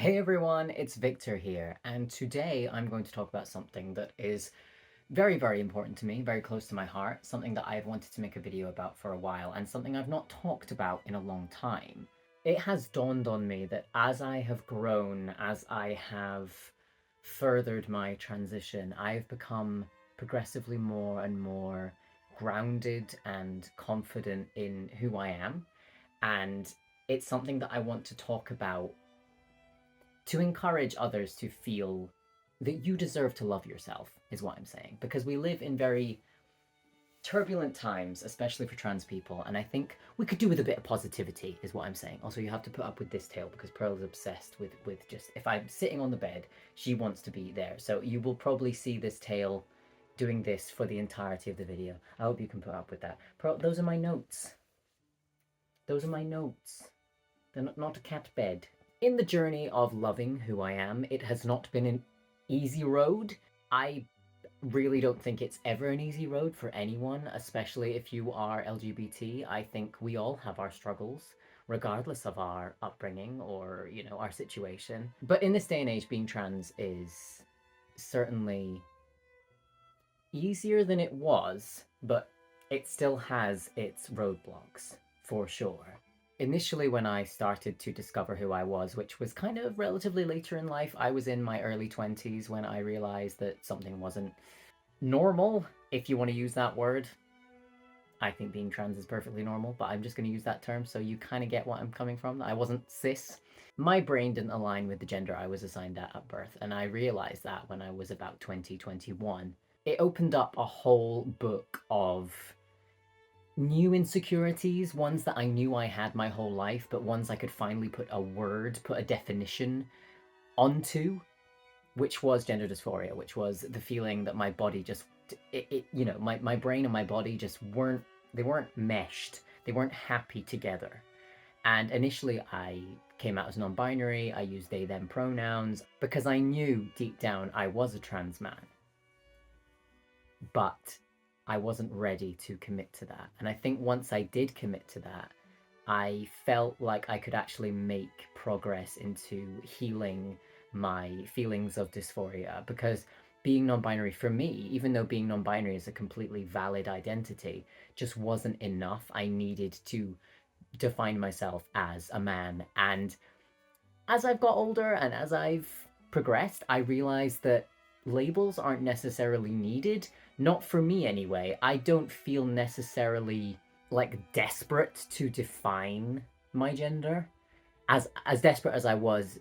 Hey everyone, it's Victor here, and today I'm going to talk about something that is very, very important to me, very close to my heart, something that I've wanted to make a video about for a while, and something I've not talked about in a long time. It has dawned on me that as I have grown, as I have furthered my transition, I've become progressively more and more grounded and confident in who I am, and it's something that I want to talk about to encourage others to feel that you deserve to love yourself, is what I'm saying. Because we live in very turbulent times, especially for trans people, and I think we could do with a bit of positivity, is what I'm saying. Also, you have to put up with this tail because Pearl is obsessed with just, if I'm sitting on the bed, she wants to be there. So you will probably see this tail doing this for the entirety of the video. I hope you can put up with that. Pearl, those are my notes. Those are my notes. They're not a cat bed. In the journey of loving who I am, it has not been an easy road. I really don't think it's ever an easy road for anyone, especially if you are LGBT. I think we all have our struggles, regardless of our upbringing or, our situation. But in this day and age, being trans is certainly easier than it was, but it still has its roadblocks, for sure. Initially, when I started to discover who I was, which was kind of relatively later in life, I was in my early 20s when I realized that something wasn't normal, if you want to use that word. I think being trans is perfectly normal, but I'm just going to use that term so you kind of get what I'm coming from. I wasn't cis. My brain didn't align with the gender I was assigned at birth, and I realized that when I was about 21. It opened up a whole book of new insecurities, ones that I knew I had my whole life, but ones I could finally put a word, put a definition onto, which was gender dysphoria, which was the feeling that my body just, my brain and my body just weren't meshed. They weren't happy together. And initially I came out as non-binary, I used they, them pronouns, because I knew deep down I was a trans man. But I wasn't ready to commit to that. And I think once I did commit to that, I felt like I could actually make progress into healing my feelings of dysphoria, because being non-binary for me, even though being non-binary is a completely valid identity, just wasn't enough. I needed to define myself as a man. And as I've got older and as I've progressed, I realized that labels aren't necessarily needed. Not for me anyway. I don't feel necessarily like desperate to define my gender as desperate as I was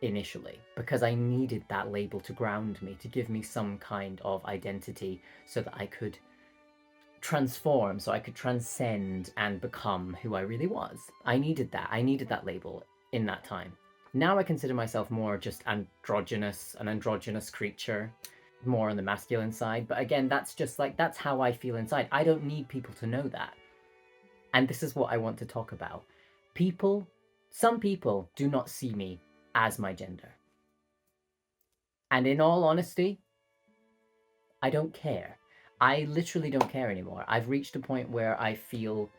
initially, because I needed that label to ground me, to give me some kind of identity so that I could transform, so I could transcend and become who I really was. I needed that. I needed that label in that time. Now I consider myself more just androgynous, an androgynous creature, more on the masculine side. But again, that's just like, that's how I feel inside. I don't need people to know that. And this is what I want to talk about. Some people do not see me as my gender. And in all honesty, I don't care. I literally don't care anymore. I've reached a point where I feel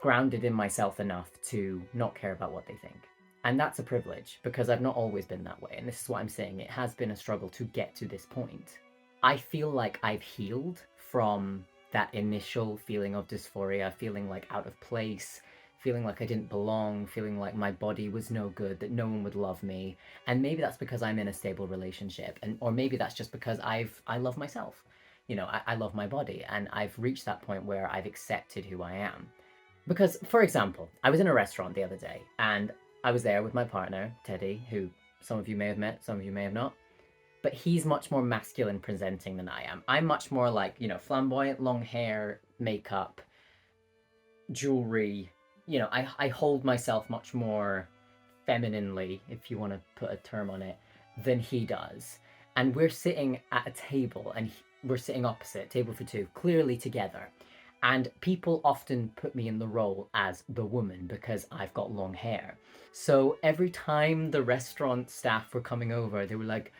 grounded in myself enough to not care about what they think. And that's a privilege, because I've not always been that way. And this is what I'm saying. It has been a struggle to get to this point. I feel like I've healed from that initial feeling of dysphoria, feeling like out of place, feeling like I didn't belong, feeling like my body was no good, that no one would love me. And maybe that's because I'm in a stable relationship, or maybe that's just because I love myself. I love my body, and I've reached that point where I've accepted who I am. Because, for example, I was in a restaurant the other day, and I was there with my partner, Teddy, who some of you may have met, some of you may have not. But he's much more masculine presenting than I am. I'm much more like, flamboyant, long hair, makeup, jewelry. I hold myself much more femininely, if you want to put a term on it, than he does. And we're sitting at a table, and we're sitting opposite, table for two, clearly together. And people often put me in the role as the woman because I've got long hair. So every time the restaurant staff were coming over, they were like,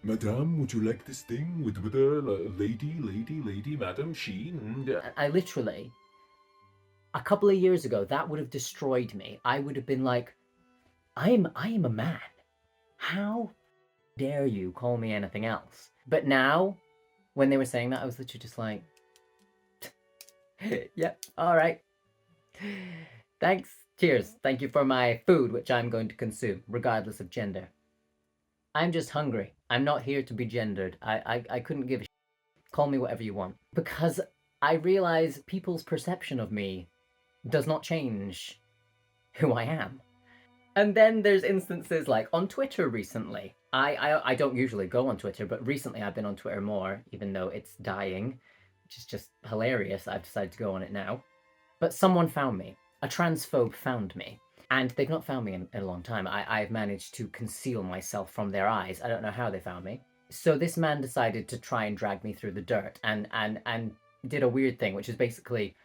Madame, would you like this thing with a lady, madam, she? I literally, a couple of years ago, that would have destroyed me. I would have been like, I am a man. how dare you call me anything else? But now, when they were saying that, I was literally just like, yep, all right. Thanks. Cheers. Thank you for my food, which I'm going to consume, regardless of gender. I'm just hungry. I'm not here to be gendered. I couldn't give a shit. Call me whatever you want. Because I realize people's perception of me does not change who I am. And then there's instances like on Twitter recently. I don't usually go on Twitter, but recently I've been on Twitter more, even though it's dying, which is just hilarious. I've decided to go on it now. But someone found me. A transphobe found me. And they've not found me in a long time. I've managed to conceal myself from their eyes. I don't know how they found me. So this man decided to try and drag me through the dirt and did a weird thing, which is basically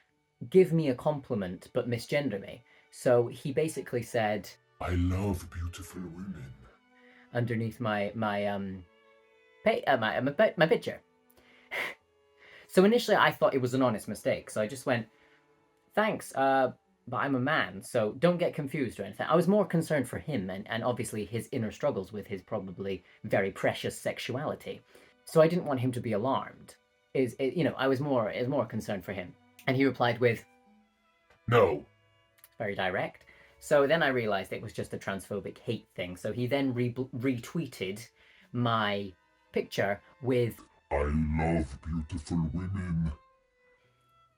give me a compliment but misgender me. So he basically said, I love beautiful women. Underneath my picture. So initially I thought it was an honest mistake. So I just went, thanks, but I'm a man, so don't get confused or anything. I was more concerned for him and obviously his inner struggles with his probably very precious sexuality. So I didn't want him to be alarmed. I was more concerned for him. And he replied with, no. Very direct. So then I realized it was just a transphobic hate thing. So he then retweeted my picture with, I love beautiful women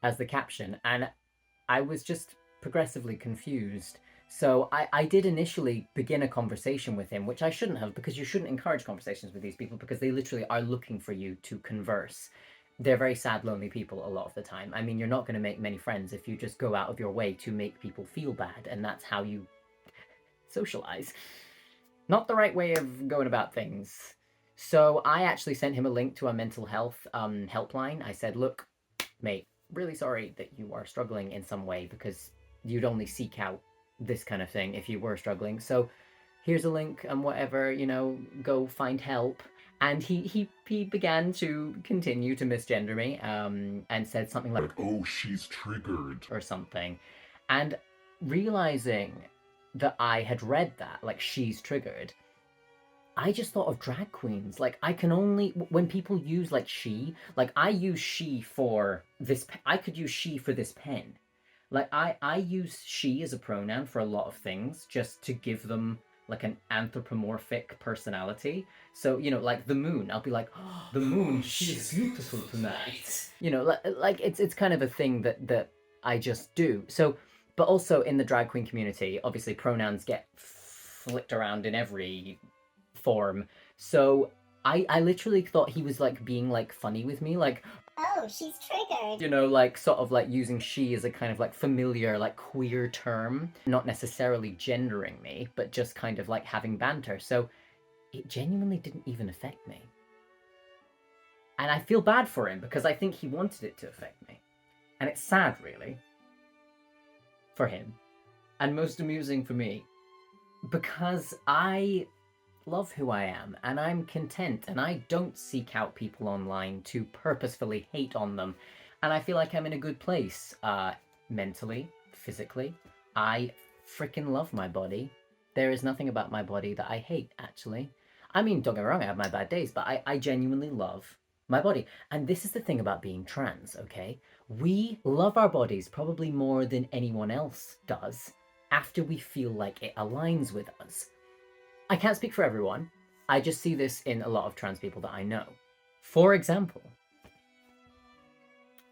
as the caption. And I was just progressively confused. So I did initially begin a conversation with him, which I shouldn't have, because you shouldn't encourage conversations with these people because they literally are looking for you to converse. They're very sad, lonely people a lot of the time. I mean, you're not going to make many friends if you just go out of your way to make people feel bad, and that's how you socialize. Not the right way of going about things. So I actually sent him a link to a mental health helpline. I said, look, mate, really sorry that you are struggling in some way because you'd only seek out this kind of thing if you were struggling. So here's a link and whatever, go find help. And he began to continue to misgender me and said something like, oh, she's triggered. Or something. And realizing that I had read that, like, she's triggered, I just thought of drag queens. Like, I can only, when people use, like, she, like, I use she for this, I could use she for this pen. Like, I use she as a pronoun for a lot of things, just to give them, like, an anthropomorphic personality. So, like, the moon, I'll be like, oh, the moon, she's beautiful tonight. Like, it's kind of a thing that I just do. So, but also in the drag queen community, obviously pronouns get flicked around in every form. So I literally thought he was like being like funny with me, like, oh, she's triggered. Like sort of like using she as a kind of like familiar like queer term, not necessarily gendering me, but just kind of like having banter. So it genuinely didn't even affect me. And I feel bad for him because I think he wanted it to affect me. And it's sad, really, for him. And most amusing for me, because I love who I am and I'm content and I don't seek out people online to purposefully hate on them. And I feel like I'm in a good place, mentally, physically. I freaking love my body. There is nothing about my body that I hate, actually. I mean, don't get me wrong, I have my bad days, but I genuinely love my body. And this is the thing about being trans, okay? We love our bodies probably more than anyone else does after we feel like it aligns with us. I can't speak for everyone. I just see this in a lot of trans people that I know. For example,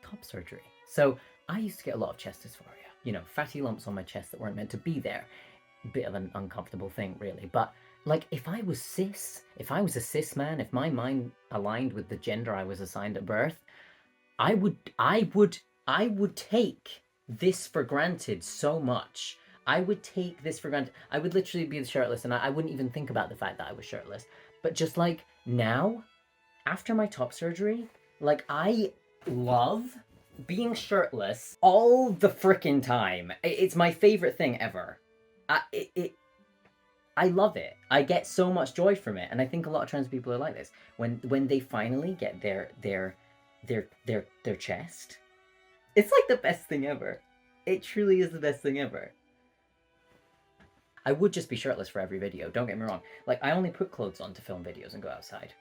top surgery. So I used to get a lot of chest dysphoria. Fatty lumps on my chest that weren't meant to be there. Bit of an uncomfortable thing, really. But like, if I was a cis man, if my mind aligned with the gender I was assigned at birth, I would take this for granted so much. I would take this for granted. I would literally be shirtless and I wouldn't even think about the fact that I was shirtless. But just like now, after my top surgery, like, I love being shirtless all the frickin' time. It's my favorite thing ever. I love it. I get so much joy from it. And I think a lot of trans people are like this. When they finally get their chest, it's like the best thing ever. It truly is the best thing ever. I would just be shirtless for every video, don't get me wrong. Like, I only put clothes on to film videos and go outside.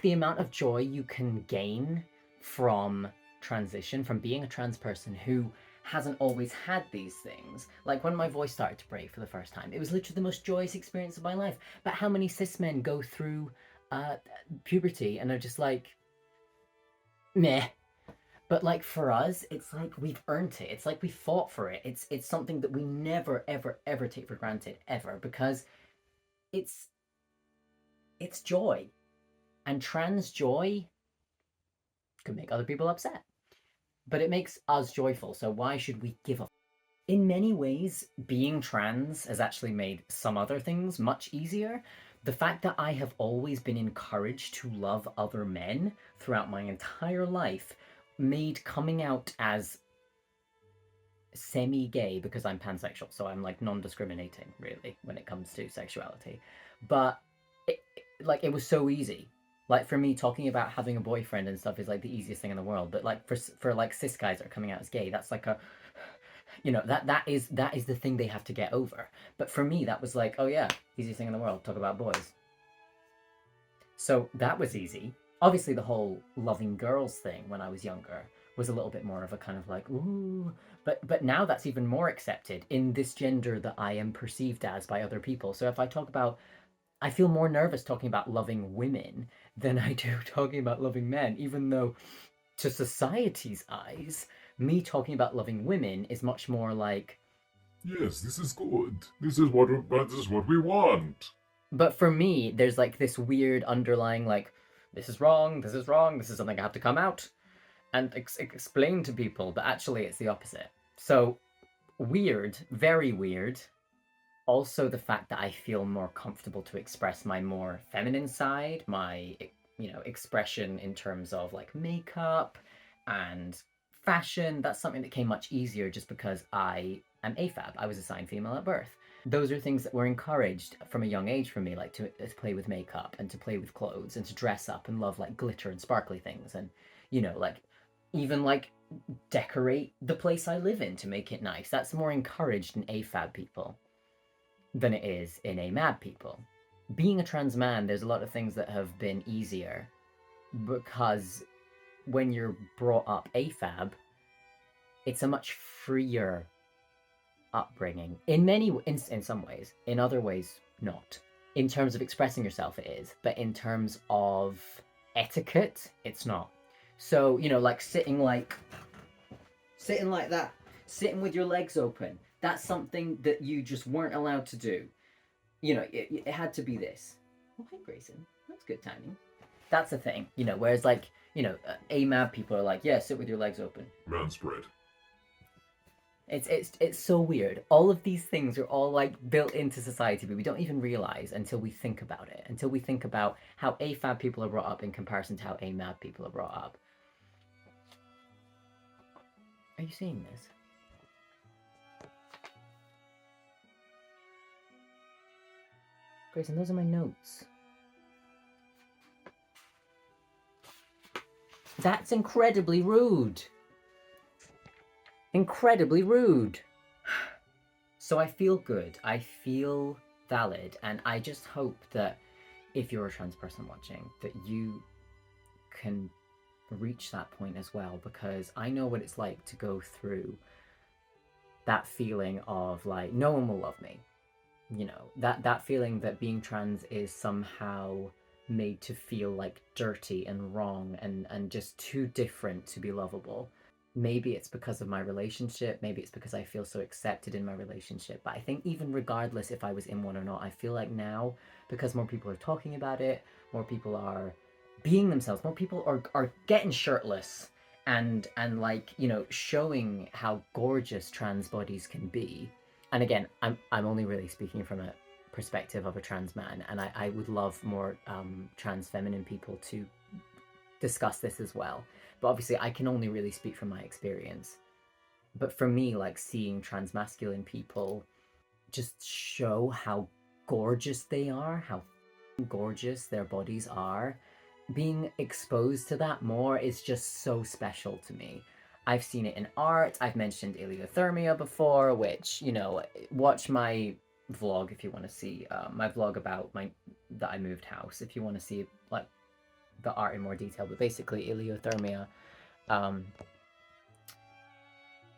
The amount of joy you can gain from transition, from being a trans person who hasn't always had these things. Like, when my voice started to break for the first time, it was literally the most joyous experience of my life. But how many cis men go through puberty and are just like, meh. But like for us, it's like we've earned it. It's like we fought for it. It's something that we never, ever, ever take for granted, ever, because it's joy. And trans joy could make other people upset. But it makes us joyful, so why should we give up? In many ways, being trans has actually made some other things much easier. The fact that I have always been encouraged to love other men throughout my entire life made coming out as semi-gay, because I'm pansexual, so I'm like non-discriminating really when it comes to sexuality. But it was so easy. Like, for me, talking about having a boyfriend and stuff is like the easiest thing in the world. But like for like cis guys that are coming out as gay, that's like a, you know, that is the thing they have to get over. But for me, that was like, oh yeah, easiest thing in the world, talk about boys. So that was easy. Obviously, the whole loving girls thing when I was younger was a little bit more of a kind of like, ooh. But now that's even more accepted in this gender that I am perceived as by other people. So if I talk about, I feel more nervous talking about loving women than I do talking about loving men, even though to society's eyes, me talking about loving women is much more like, yes, this is good. This is what we want. But for me, there's like this weird underlying like, this is wrong, this is wrong, this is something I have to come out and explain to people, but actually it's the opposite. So weird, very weird. Also, the fact that I feel more comfortable to express my more feminine side, my, you know, expression in terms of like makeup and fashion, that's something that came much easier just because I am AFAB. I was assigned female at birth. Those are things that were encouraged from a young age for me, like to play with makeup and to play with clothes and to dress up and love like glitter and sparkly things, and, you know, like even like decorate the place I live in to make it nice. That's more encouraged in AFAB people than it is in AMAB people. Being a trans man, there's a lot of things that have been easier because when you're brought up AFAB, it's a much freer upbringing. In some ways. In other ways, not. In terms of expressing yourself, it is. But in terms of etiquette, it's not. So, you know, like sitting like that, sitting with your legs open, that's something that you just weren't allowed to do. You know, it had to be this. Oh, hi, Grayson. That's good timing. That's the thing, you know, whereas like, you know, AMAB people are like, yeah, sit with your legs open. Man spread. It's so weird. All of these things are all like built into society, but we don't even realize until we think about it. Until we think about how AFAB people are brought up in comparison to how AMAB people are brought up. Are you seeing this? Grayson, those are my notes. That's incredibly rude. Incredibly rude. So I feel good. I feel valid. And I just hope that if you're a trans person watching, that you can reach that point as well, because I know what it's like to go through that feeling of like, no one will love me. You know, that feeling that being trans is somehow made to feel like dirty and wrong and just too different to be lovable. Maybe it's because of my relationship, maybe it's because I feel so accepted in my relationship, but I think even regardless if I was in one or not, I feel like now, because more people are talking about it, more people are being themselves, more people are getting shirtless and like, you know, showing how gorgeous trans bodies can be. And again, I'm only really speaking from a perspective of a trans man, and I would love more trans feminine people to discuss this as well. But obviously I can only really speak from my experience. But for me, like, seeing trans masculine people just show how gorgeous they are, how gorgeous their bodies are, being exposed to that more is just so special to me. I've seen it in art. I've mentioned iliothermia before, which, you know, watch my vlog if you want to see my vlog about that I moved house, if you want to see like the art in more detail. But basically, Iliothermia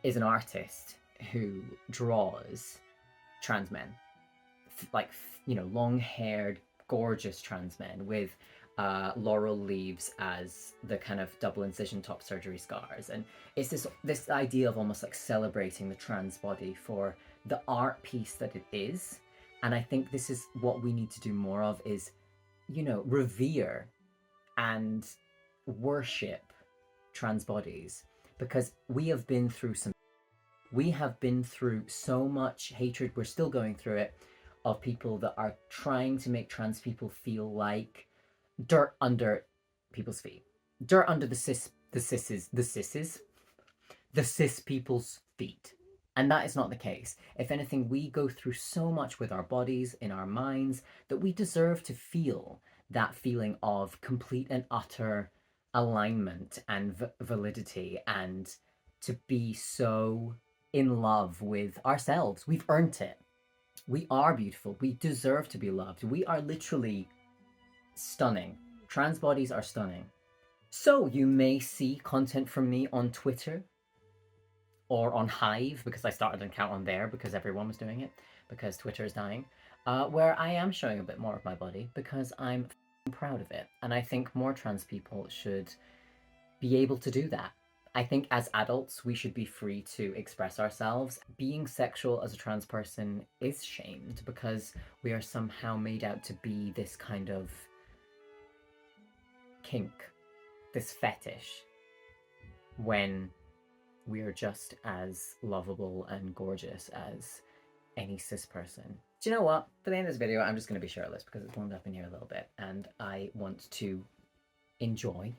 is an artist who draws trans men, like, you know, long-haired, gorgeous trans men with laurel leaves as the kind of double incision top surgery scars. And it's this idea of almost like celebrating the trans body for the art piece that it is. And I think this is what we need to do more of, is, you know, revere and worship trans bodies, because we have been through so much hatred. We're still going through it, of people that are trying to make trans people feel like dirt under people's feet, dirt under the cis people's feet. And that is not the case. If anything, we go through so much with our bodies, in our minds, that we deserve to feel that feeling of complete and utter alignment and validity, and to be so in love with ourselves. We've earned it. We are beautiful. We deserve to be loved. We are literally stunning. Trans bodies are stunning. So you may see content from me on Twitter or on Hive, because I started an account on there because everyone was doing it, because Twitter is dying, where I am showing a bit more of my body because I'm proud of it. And I think more trans people should be able to do that. I think as adults, we should be free to express ourselves. Being sexual as a trans person is shamed because we are somehow made out to be this kind of kink, this fetish, when we are just as lovable and gorgeous as any cis person. Do you know what? For the end of this video, I'm just going to be shirtless because it's warmed up in here a little bit, and I want to enjoy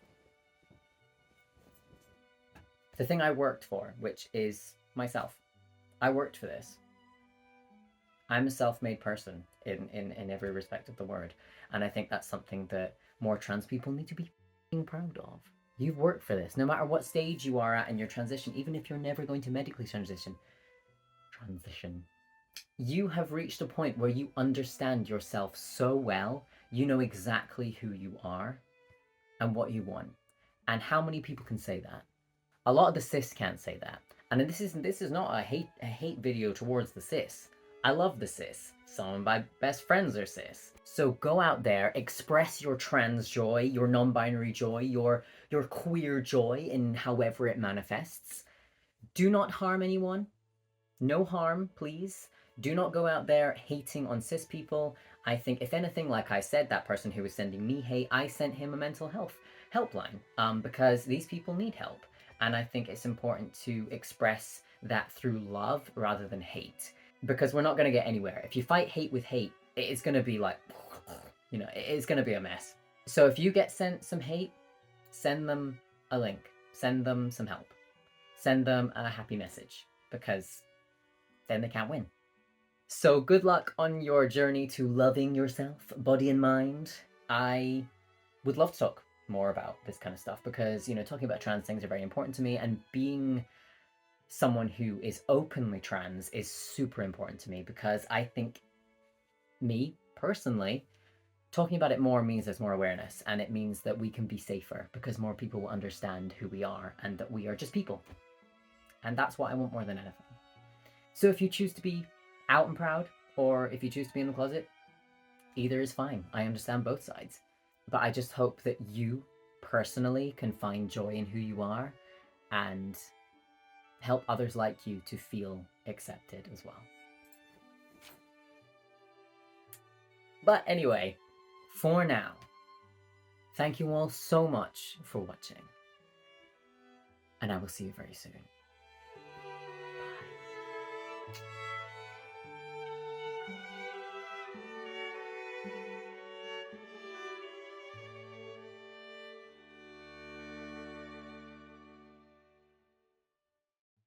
the thing I worked for, which is myself. I worked for this. I'm a self-made person in every respect of the word. And I think that's something that more trans people need to be proud of. You've worked for this. No matter what stage you are at in your transition, even if you're never going to medically transition, you have reached a point where you understand yourself so well, you know exactly who you are and what you want. And how many people can say that? A lot of the cis can't say that. And this is not a hate video towards the cis. I love the cis. Some of my best friends are cis. So go out there, express your trans joy, your non-binary joy, your queer joy in however it manifests. Do not harm anyone. No harm, please. Do not go out there hating on cis people. I think, if anything, like I said, that person who was sending me hate, I sent him a mental health helpline, because these people need help. And I think it's important to express that through love rather than hate, because we're not going to get anywhere. If you fight hate with hate, it's going to be like, you know, it's going to be a mess. So if you get sent some hate, send them a link, send them some help, send them a happy message, because then they can't win. So good luck on your journey to loving yourself, body and mind. I would love to talk more about this kind of stuff, because, you know, talking about trans things are very important to me, and being someone who is openly trans is super important to me, because I think, me personally, talking about it more means there's more awareness, and it means that we can be safer because more people will understand who we are and that we are just people. And that's what I want more than anything. So if you choose to be out and proud, or if you choose to be in the closet, either is fine. I understand both sides. But I just hope that you personally can find joy in who you are and help others like you to feel accepted as well. But anyway, for now, thank you all so much for watching, and I will see you very soon. Bye.